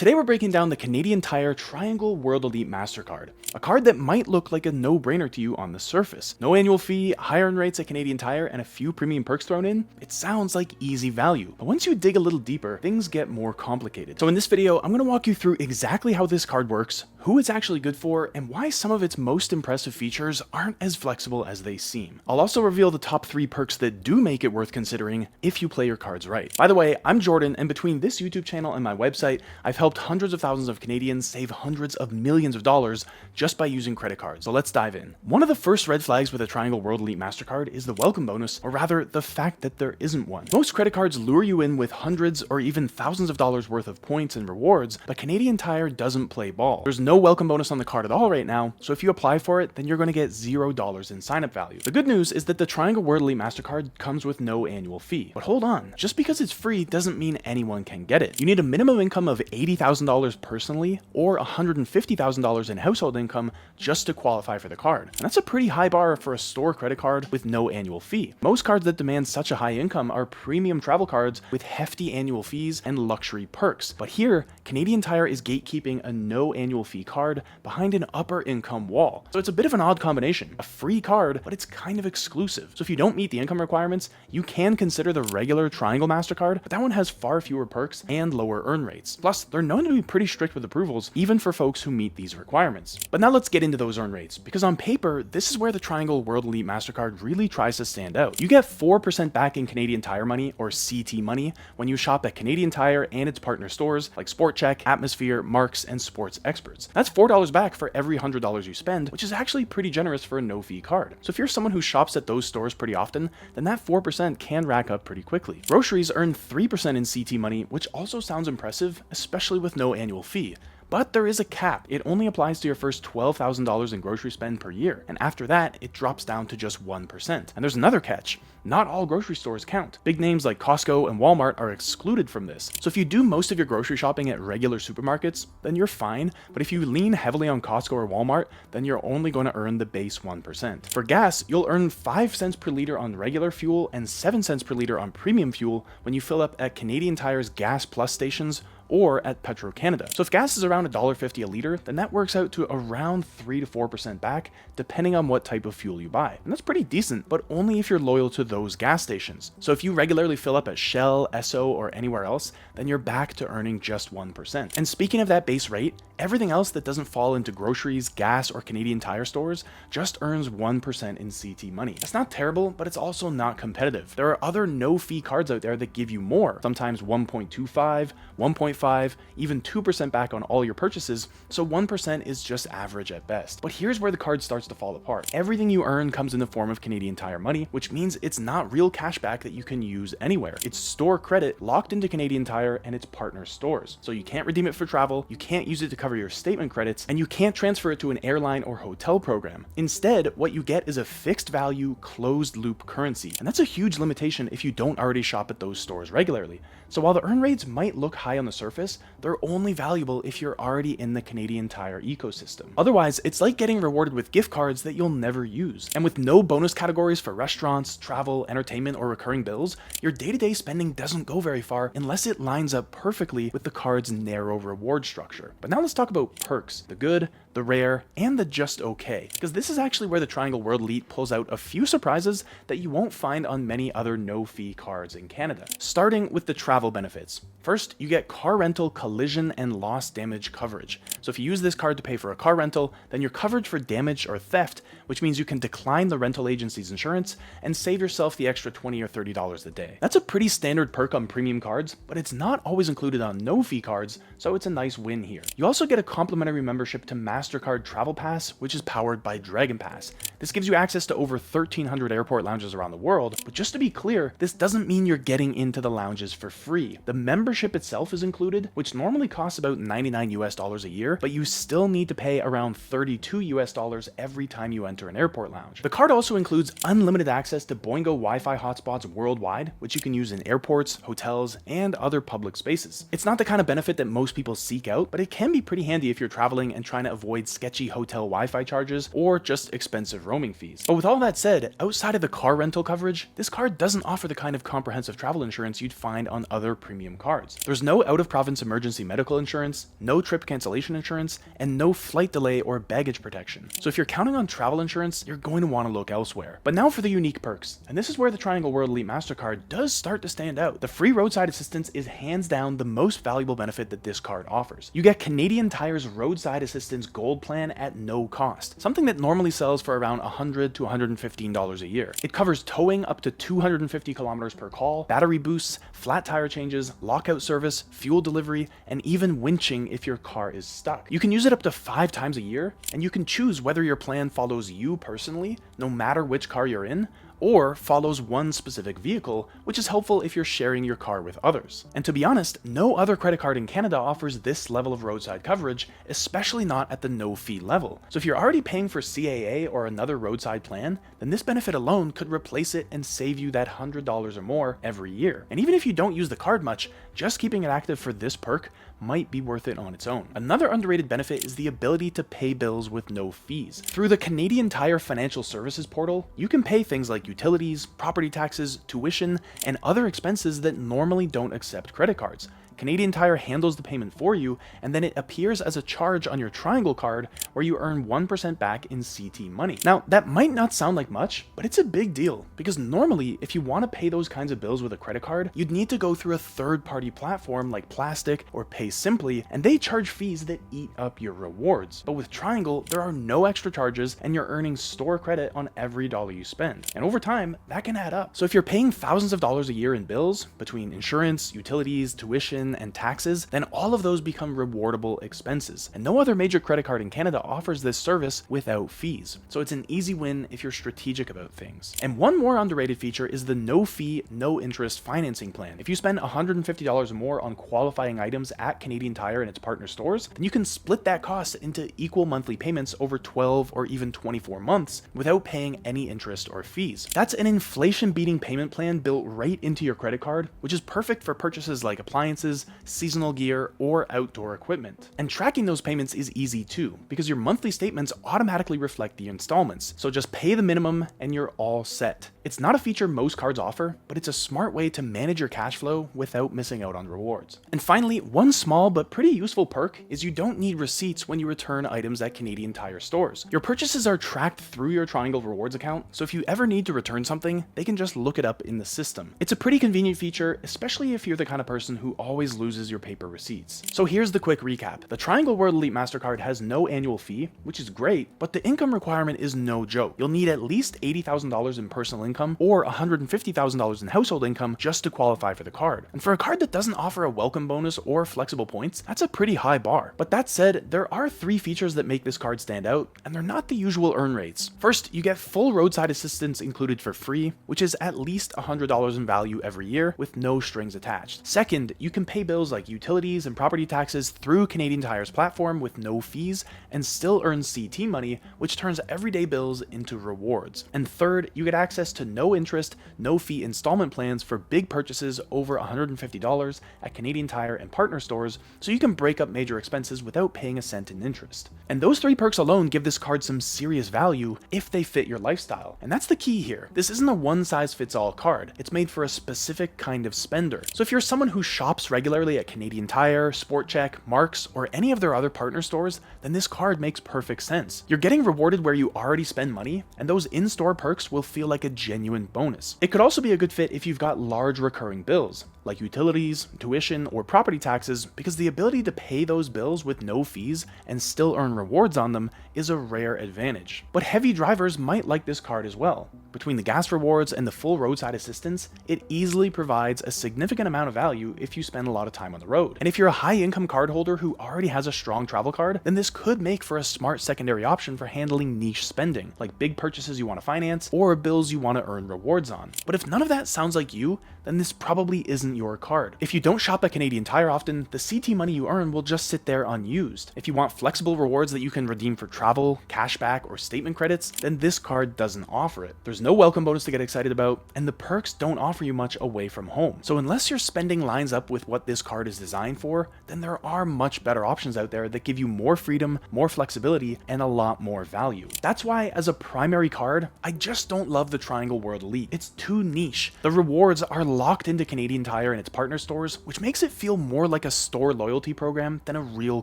Today we're breaking down the Canadian Tire Triangle World Elite Mastercard, a card that might look like a no-brainer to you on the surface. No annual fee, high earn rates at Canadian Tire, and a few premium perks thrown in. It sounds like easy value, but once you dig a little deeper, things get more complicated. So in this video, I'm going to walk you through exactly how this card works, who it's actually good for, and why some of its most impressive features aren't as flexible as they seem. I'll also reveal the top 3 perks that do make it worth considering if you play your cards right. By the way, I'm Jordan, and between this YouTube channel and my website, I've helped hundreds of thousands of Canadians save hundreds of millions of dollars just by using credit cards. So let's dive in. One of the first red flags with a Triangle World Elite Mastercard is the welcome bonus, or rather the fact that there isn't one. Most credit cards lure you in with hundreds or even thousands of dollars worth of points and rewards, but Canadian Tire doesn't play ball. There's no welcome bonus on the card at all right now, so if you apply for it, then you're going to get $0 in sign-up value. The good news is that the Triangle World Elite Mastercard comes with no annual fee. But hold on, just because it's free doesn't mean anyone can get it. You need a minimum income of $80,000 personally or $150,000 in household income just to qualify for the card. And that's a pretty high bar for a store credit card with no annual fee. Most cards that demand such a high income are premium travel cards with hefty annual fees and luxury perks. But here, Canadian Tire is gatekeeping a no annual fee card behind an upper income wall. So it's a bit of an odd combination. A free card, but it's kind of exclusive. So if you don't meet the income requirements, you can consider the regular Triangle MasterCard, but that one has far fewer perks and lower earn rates. Plus, they're known to be pretty strict with approvals, even for folks who meet these requirements. But now let's get into those earn rates, because on paper, this is where the Triangle World Elite Mastercard really tries to stand out. You get 4% back in Canadian Tire money, or CT money, when you shop at Canadian Tire and its partner stores like Sport Chek, Atmosphere, Marks, and Sports Experts. That's $4 back for every $100 you spend, which is actually pretty generous for a no-fee card. So if you're someone who shops at those stores pretty often, then that 4% can rack up pretty quickly. Groceries earn 3% in CT money, which also sounds impressive, especially with no annual fee. But there is a cap. It only applies to your first $12,000 in grocery spend per year, and after that, it drops down to just 1%. And there's another catch. Not all grocery stores count. Big names like Costco and Walmart are excluded from this. So if you do most of your grocery shopping at regular supermarkets, then you're fine, but if you lean heavily on Costco or Walmart, then you're only going to earn the base 1%. For gas, you'll earn 5 cents per liter on regular fuel and 7 cents per liter on premium fuel when you fill up at Canadian Tire's Gas Plus stations or at Petro-Canada. So if gas is around $1.50 a liter, then that works out to around 3 to 4% back, depending on what type of fuel you buy. And that's pretty decent, but only if you're loyal to those gas stations. So if you regularly fill up at Shell, Esso, or anywhere else, then you're back to earning just 1%. And speaking of that base rate, everything else that doesn't fall into groceries, gas, or Canadian Tire stores just earns 1% in CT money. That's not terrible, but it's also not competitive. There are other no-fee cards out there that give you more, sometimes 1.25, 1.5, even 2% back on all your purchases, so 1% is just average at best. But here's where the card starts to fall apart. Everything you earn comes in the form of Canadian Tire money, which means it's not real cash back that you can use anywhere. It's store credit locked into Canadian Tire and its partner stores. So you can't redeem it for travel, you can't use it to cover your statement credits, and you can't transfer it to an airline or hotel program. Instead, what you get is a fixed value, closed loop currency. And that's a huge limitation if you don't already shop at those stores regularly. So while the earn rates might look high on the surface, they're only valuable if you're already in the Canadian Tire ecosystem. Otherwise, it's like getting rewarded with gift cards that you'll never use. And with no bonus categories for restaurants, travel, entertainment, or recurring bills, your day-to-day spending doesn't go very far unless it lines up perfectly with the card's narrow reward structure. But now let's talk about perks, the good, the rare, and the just okay, because this is actually where the Triangle World Elite pulls out a few surprises that you won't find on many other no-fee cards in Canada. Starting with the travel benefits. First, you get car rental collision and loss damage coverage. So if you use this card to pay for a car rental, then you're covered for damage or theft, which means you can decline the rental agency's insurance and save yourself the extra $20 or $30 a day. That's a pretty standard perk on premium cards, but it's not always included on no-fee cards, so it's a nice win here. You also get a complimentary membership to Mastercard Travel Pass, which is powered by Dragon Pass. This gives you access to over 1,300 airport lounges around the world, but just to be clear, this doesn't mean you're getting into the lounges for free. The membership itself is included, which normally costs about $99 a year, but you still need to pay around $32 every time you enter an airport lounge. The card also includes unlimited access to Boingo Wi-Fi hotspots worldwide, which you can use in airports, hotels, and other public spaces. It's not the kind of benefit that most people seek out, but it can be pretty handy if you're traveling and trying to avoid sketchy hotel Wi-Fi charges or just expensive roaming fees. But with all that said, outside of the car rental coverage, this card doesn't offer the kind of comprehensive travel insurance you'd find on other premium cards. There's no out of out-of-province emergency medical insurance, no trip cancellation insurance, and no flight delay or baggage protection. So if you're counting on travel insurance, you're going to want to look elsewhere. But now for the unique perks, and this is where the Triangle World Elite Mastercard does start to stand out. The free roadside assistance is hands down the most valuable benefit that this card offers. You get Canadian Tire's Roadside Assistance Gold Plan at no cost, something that normally sells for around $100 to $115 a year. It covers towing up to 250 kilometers per call, battery boosts, flat tire changes, lockout service, fuel delivery, and even winching if your car is stuck. You can use it up to 5 times a year, and you can choose whether your plan follows you personally, no matter which car you're in, or follows one specific vehicle, which is helpful if you're sharing your car with others. And to be honest, no other credit card in Canada offers this level of roadside coverage, especially not at the no-fee level. So if you're already paying for CAA or another roadside plan, then this benefit alone could replace it and save you that $100 or more every year. And even if you don't use the card much, just keeping it active for this perk might be worth it on its own. Another underrated benefit is the ability to pay bills with no fees. Through the Canadian Tire Financial Services portal, you can pay things like utilities, property taxes, tuition, and other expenses that normally don't accept credit cards. Canadian Tire handles the payment for you, and then it appears as a charge on your Triangle card where you earn 1% back in CT money. Now, that might not sound like much, but it's a big deal, because normally, if you want to pay those kinds of bills with a credit card, you'd need to go through a third-party platform like Plastic or Pay Simply, and they charge fees that eat up your rewards. But with Triangle, there are no extra charges, and you're earning store credit on every dollar you spend. And over time, that can add up. So if you're paying thousands of dollars a year in bills, between insurance, utilities, tuition, and taxes, then all of those become rewardable expenses. And no other major credit card in Canada offers this service without fees. So it's an easy win if you're strategic about things. And one more underrated feature is the no fee, no interest financing plan. If you spend $150 or more on qualifying items at Canadian Tire and its partner stores, then you can split that cost into equal monthly payments over 12 or even 24 months without paying any interest or fees. That's an inflation-beating payment plan built right into your credit card, which is perfect for purchases like appliances, seasonal gear, or outdoor equipment. And tracking those payments is easy too, because your monthly statements automatically reflect the installments. So just pay the minimum and you're all set. It's not a feature most cards offer, but it's a smart way to manage your cash flow without missing out on rewards. And finally, one small but pretty useful perk is you don't need receipts when you return items at Canadian Tire stores. Your purchases are tracked through your Triangle Rewards account, so if you ever need to return something, they can just look it up in the system. It's a pretty convenient feature, especially if you're the kind of person who always loses your paper receipts. So here's the quick recap. The Triangle World Elite Mastercard has no annual fee, which is great, but the income requirement is no joke. You'll need at least $80,000 in personal income or $150,000 in household income just to qualify for the card. And for a card that doesn't offer a welcome bonus or flexible points, that's a pretty high bar. But that said, there are 3 features that make this card stand out, and they're not the usual earn rates. First, you get full roadside assistance included for free, which is at least $100 in value every year with no strings attached. Second, you can pay bills like utilities and property taxes through Canadian Tire's platform with no fees and still earn CT money, which turns everyday bills into rewards. And third, you get access to no interest, no fee installment plans for big purchases over $150 at Canadian Tire and partner stores, so you can break up major expenses without paying a cent in interest. And those 3 perks alone give this card some serious value if they fit your lifestyle. And that's the key here. This isn't a one-size-fits-all card. It's made for a specific kind of spender. So if you're someone who shops regularly at Canadian Tire, Sport Chek, Marks, or any of their other partner stores, then this card makes perfect sense. You're getting rewarded where you already spend money, and those in-store perks will feel like a genuine bonus. It could also be a good fit if you've got large recurring bills, like utilities, tuition, or property taxes, because the ability to pay those bills with no fees and still earn rewards on them is a rare advantage. But heavy drivers might like this card as well. Between the gas rewards and the full roadside assistance, it easily provides a significant amount of value if you spend a lot of time on the road. And if you're a high-income cardholder who already has a strong travel card, then this could make for a smart secondary option for handling niche spending, like big purchases you want to finance or bills you want to earn rewards on. But if none of that sounds like you, then this probably isn't your card. If you don't shop at Canadian Tire often, the CT money you earn will just sit there unused. If you want flexible rewards that you can redeem for travel, cashback, or statement credits, then this card doesn't offer it. There's no welcome bonus to get excited about, and the perks don't offer you much away from home. So unless your spending lines up with what what this card is designed for, then there are much better options out there that give you more freedom, more flexibility, and a lot more value. That's why, as a primary card, I just don't love the Triangle World Elite. It's too niche. The rewards are locked into Canadian Tire and its partner stores, which makes it feel more like a store loyalty program than a real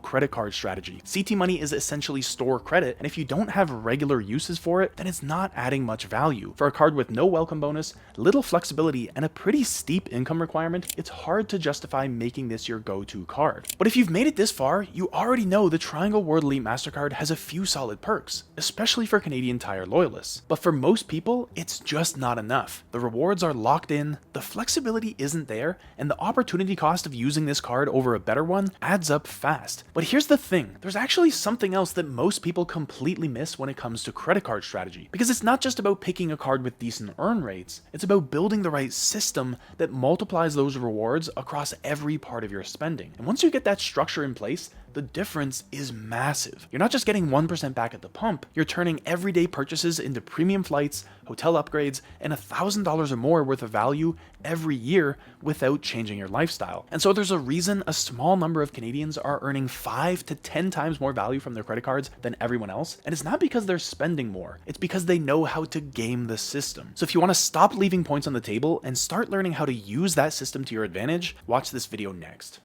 credit card strategy. CT Money is essentially store credit, and if you don't have regular uses for it, then it's not adding much value. For a card with no welcome bonus, little flexibility, and a pretty steep income requirement, it's hard to justify making this your go-to card. But if you've made it this far, you already know the Triangle World Elite Mastercard has a few solid perks, especially for Canadian Tire loyalists. But for most people, it's just not enough. The rewards are locked in, the flexibility isn't there, and the opportunity cost of using this card over a better one adds up fast. But here's the thing, there's actually something else that most people completely miss when it comes to credit card strategy. Because it's not just about picking a card with decent earn rates, it's about building the right system that multiplies those rewards across every part of your spending. And once you get that structure in place, the difference is massive. You're not just getting 1% back at the pump, you're turning everyday purchases into premium flights, hotel upgrades, and $1,000 or more worth of value every year without changing your lifestyle. And so there's a reason a small number of Canadians are earning 5 to 10 times more value from their credit cards than everyone else. And it's not because they're spending more, it's because they know how to game the system. So if you want to stop leaving points on the table and start learning how to use that system to your advantage, watch this video next.